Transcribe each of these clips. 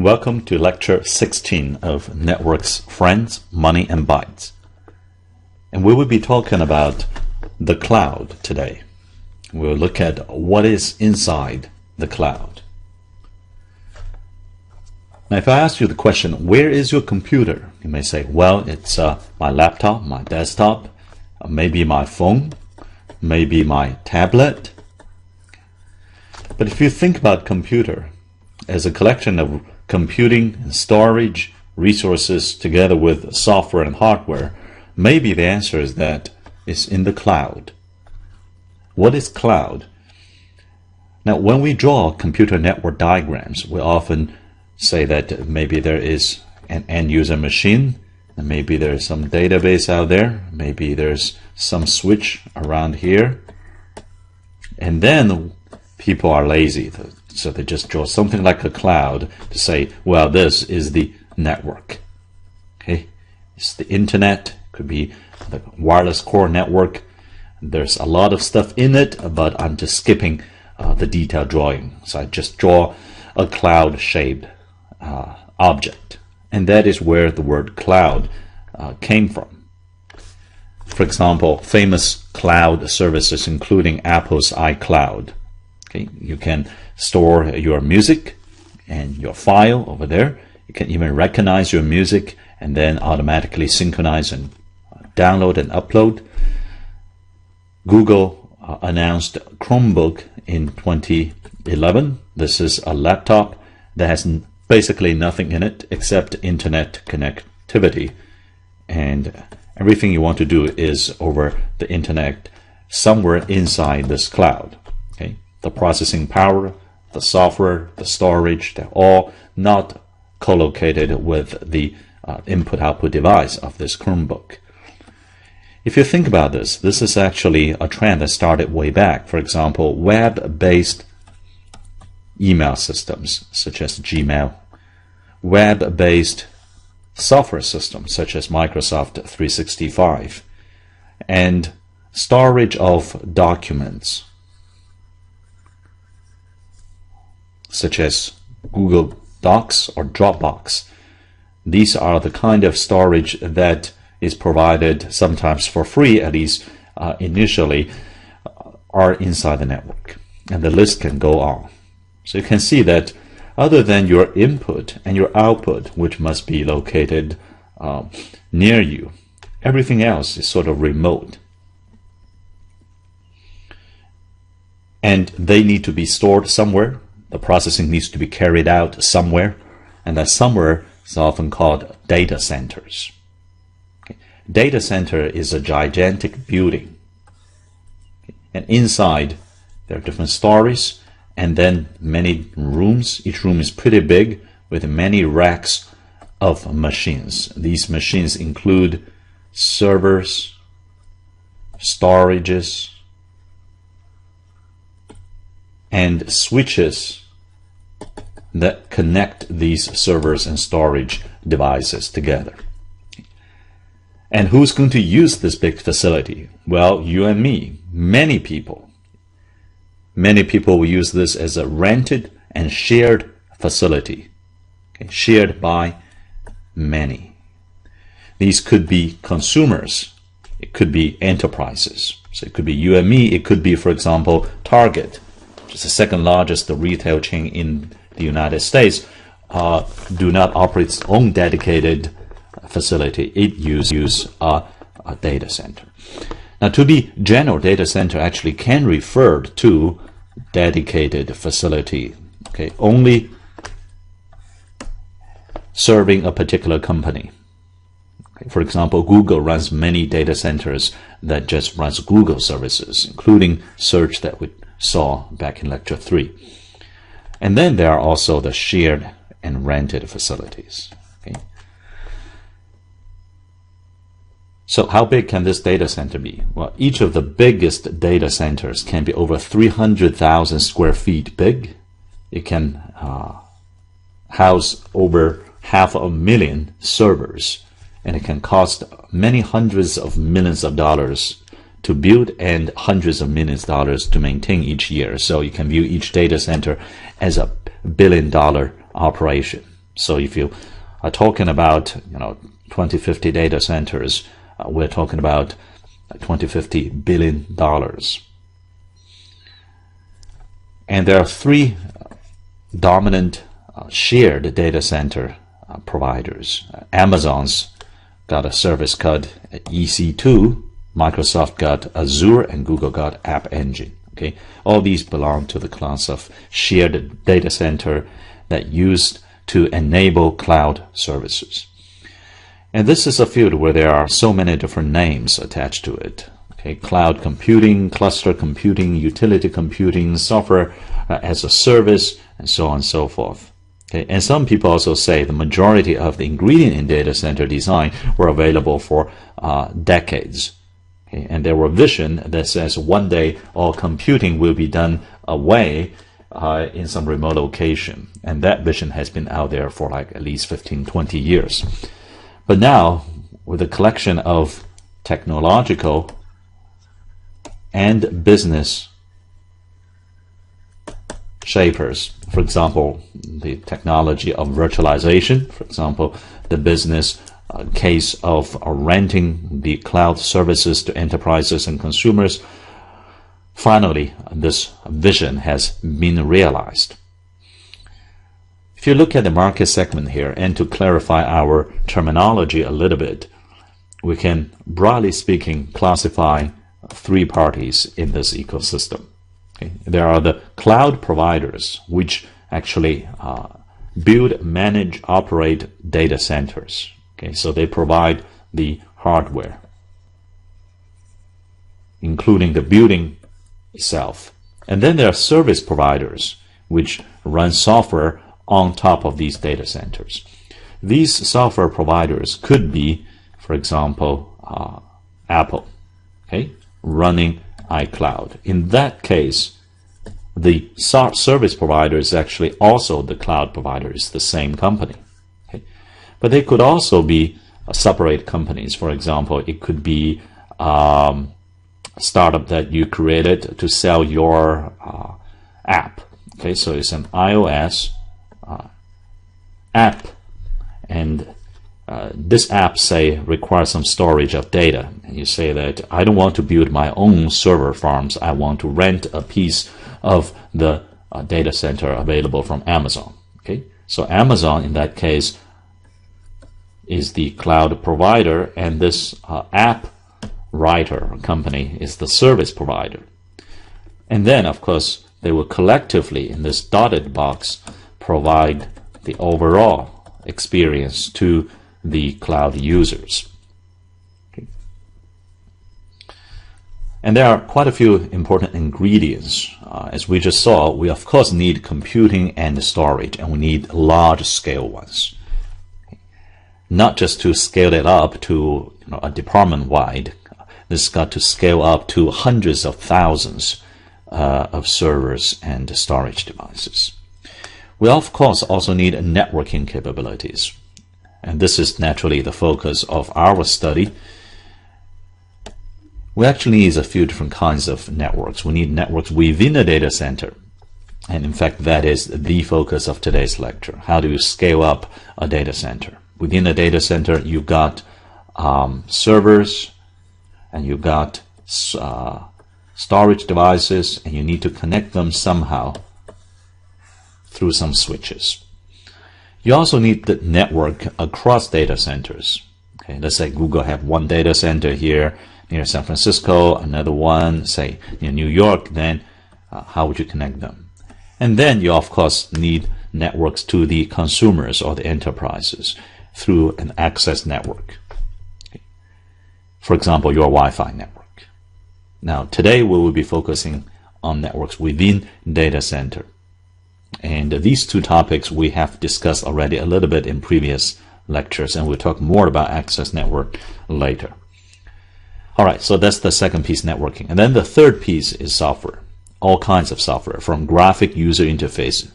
Welcome to Lecture 16 of Networks, Friends, Money, and Bytes. And we will be talking about the cloud today. We'll look at what is inside the cloud. Now, if I ask you the question, where is your computer? You may say, well, it's my laptop, my desktop, maybe my phone, maybe my tablet. But if you think about computer as a collection of computing and storage resources together with software and hardware, maybe the answer is that it's in the cloud. What is cloud? Now, when we draw computer network diagrams, we often say that maybe there is an end-user machine, and maybe there's some database out there, maybe there's some switch around here, and then people are lazy, so they just draw something like a cloud to say, well, this is the network. Okay, it's the internet, could be the wireless core network. There's a lot of stuff in it, but I'm just skipping the detailed drawing. So I just draw a cloud-shaped object, and that is where the word cloud came from. For example, famous cloud services including Apple's iCloud. Okay, you can store your music and your file over there. You can even recognize your music and then automatically synchronize and download and upload. Google announced Chromebook in 2011. This is a laptop that has basically nothing in it except internet connectivity, and everything you want to do is over the internet somewhere inside this cloud. Okay, the processing power, the software, the storage, they're all not co-located with the input-output device of this Chromebook. If you think about this, this is actually a trend that started way back. For example, web-based email systems such as Gmail, web-based software systems such as Microsoft 365, and storage of documents such as Google Docs or Dropbox. These are the kind of storage that is provided sometimes for free, at least initially, are inside the network. And the list can go on. So you can see that other than your input and your output, which must be located near you, everything else is sort of remote. And they need to be stored somewhere. The processing needs to be carried out somewhere, and that somewhere is often called data centers. Okay. Data center is a gigantic building, okay. And inside there are different stories and then many rooms. Each room is pretty big with many racks of machines. These machines include servers, storages, and switches that connect these servers and storage devices together. And who's going to use this big facility? Well, you and me, many people. Many people will use this as a rented and shared facility, okay, shared by many. These could be consumers, it could be enterprises. So it could be you and me, it could be, for example, Target, which is the second largest retail chain in the United States, do not operate its own dedicated facility. It uses a data center. Now, to be general, data center actually can refer to dedicated facility, okay, only serving a particular company. Okay, for example, Google runs many data centers that just runs Google services, including search that we saw back in lecture 3. And then there are also the shared and rented facilities. Okay. So how big can this data center be? Well, each of the biggest data centers can be over 300,000 square feet big. It can house over 500,000 servers, and it can cost many hundreds of millions of dollars to build and hundreds of millions of dollars to maintain each year. So you can view each data center as a billion-dollar operation. So if you are talking about 2050 data centers, we're talking about $20-50 billion. And there are three dominant shared data center providers. Amazon's got a service called EC2, Microsoft got Azure, and Google got App Engine. Okay, all these belong to the class of shared data center that used to enable cloud services. And this is a field where there are so many different names attached to it. Okay, cloud computing, cluster computing, utility computing, software as a service, and so on and so forth. Okay, and some people also say the majority of the ingredient in data center design were available for decades. Okay, and there were vision that says one day all computing will be done away in some remote location. And that vision has been out there for like at least 15-20 years. But now, with a collection of technological and business shapers, for example, the technology of virtualization, for example, the business case of renting the cloud services to enterprises and consumers, finally, this vision has been realized. If you look at the market segment here, and to clarify our terminology a little bit, we can, broadly speaking, classify three parties in this ecosystem. Okay? There are the cloud providers, which actually build, manage, operate data centers. Okay? So they provide the hardware, including the building itself. And then there are service providers, which run software on top of these data centers. These software providers could be, for example, Apple, okay, running iCloud. In that case, the service provider is actually also the cloud provider. It's the same company. Okay? But they could also be separate companies. For example, it could be a startup that you created to sell your app. Okay, so it's an iOS app, and this app, say, requires some storage of data, and you say that I don't want to build my own server farms, I want to rent a piece of the data center available from Amazon. Okay, so Amazon in that case is the cloud provider, and this app writer company is the service provider. And then, of course, they will collectively, in this dotted box, provide the overall experience to the cloud users. Okay. And there are quite a few important ingredients. As we just saw, we of course need computing and storage, and we need large-scale ones. Okay. Not just to scale it up to a department-wide. This has got to scale up to hundreds of thousands of servers and storage devices. We of course also need networking capabilities, and this is naturally the focus of our study. We actually need a few different kinds of networks. We need networks within a data center, and in fact that is the focus of today's lecture. How do you scale up a data center? Within a data center you've got servers, and you've got storage devices, and you need to connect them somehow through some switches. You also need the network across data centers. Okay, let's say Google have one data center here near San Francisco, another one, say, near New York, then how would you connect them? And then you, of course, need networks to the consumers or the enterprises through an access network. Okay. For example, your Wi-Fi network. Now, today we will be focusing on networks within data center. And these two topics we have discussed already a little bit in previous lectures, and we'll talk more about access network later. All right, so that's the second piece, networking. And then the third piece is software. All kinds of software, from graphic user interface,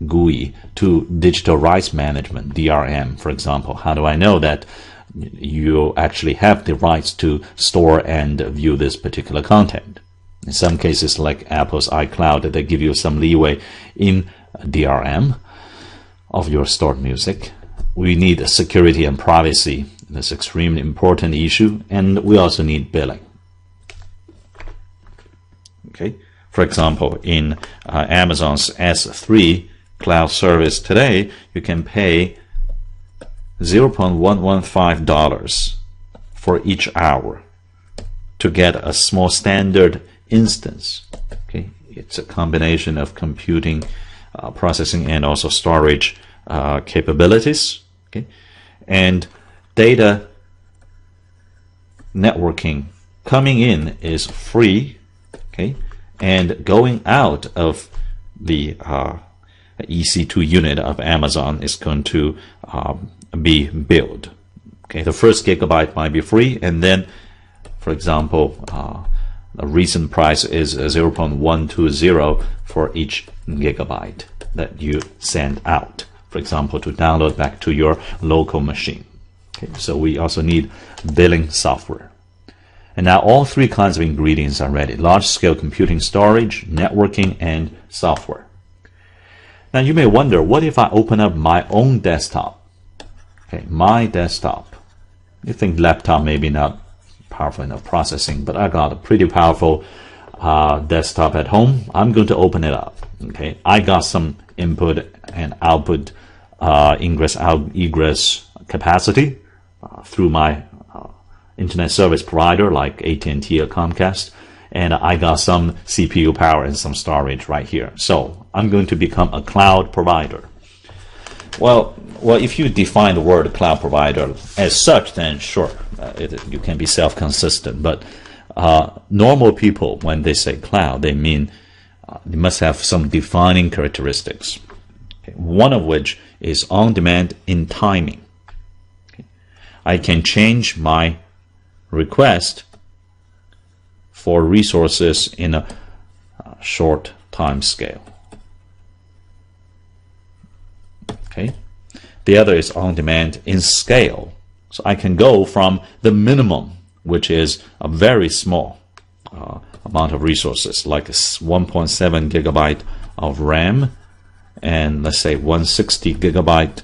GUI, to digital rights management, DRM, for example. How do I know that you actually have the rights to store and view this particular content? In some cases, like Apple's iCloud, they give you some leeway in DRM. of your stored music. We need security and privacy. That's an extremely important issue, and we also need billing. Okay. For example, in Amazon's S3 cloud service today, you can pay $0.115 for each hour to get a small standard instance. Okay, it's a combination of computing, processing, and also storage capabilities. Okay, and data networking coming in is free. Okay, and going out of the EC2 unit of Amazon is going to be billed. Okay, the first gigabyte might be free, and then, for example, the recent price is 0.120 for each gigabyte that you send out, for example, to download back to your local machine. Okay, so we also need billing software. And now all three kinds of ingredients are ready: large-scale computing, storage, networking, and software. Now you may wonder, what if I open up my own desktop? Okay, my desktop. You think laptop maybe not powerful enough processing, but I got a pretty powerful desktop at home. I'm going to open it up. Okay, I got some input and output ingress egress capacity through my internet service provider like AT&T or Comcast, and I got some CPU power and some storage right here. So I'm going to become a cloud provider. Well, if you define the word cloud provider as such, then sure, you can be self-consistent. But normal people, when they say cloud, they mean they must have some defining characteristics. Okay. One of which is on-demand in timing. Okay. I can change my request for resources in a short time scale. Okay. The other is on demand in scale. So I can go from the minimum, which is a very small amount of resources, like 1.7 gigabyte of RAM, and let's say 160 gigabyte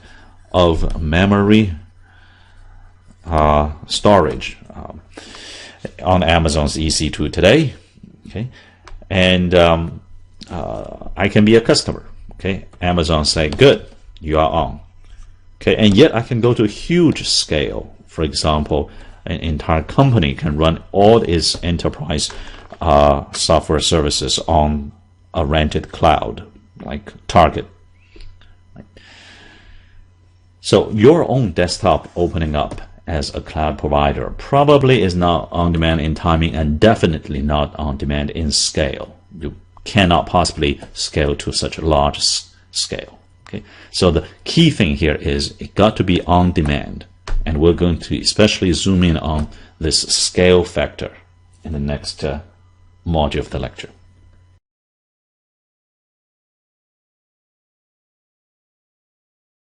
of memory storage on Amazon's EC2 today. Okay, and I can be a customer. Okay, Amazon say, good, you are on. Okay, and yet I can go to a huge scale. For example, an entire company can run all its enterprise software services on a rented cloud, like Target. So your own desktop opening up as a cloud provider probably is not on demand in timing, and definitely not on demand in scale. You cannot possibly scale to such a large scale. Okay, so the key thing here is it got to be on demand, and we're going to especially zoom in on this scale factor in the next module of the lecture.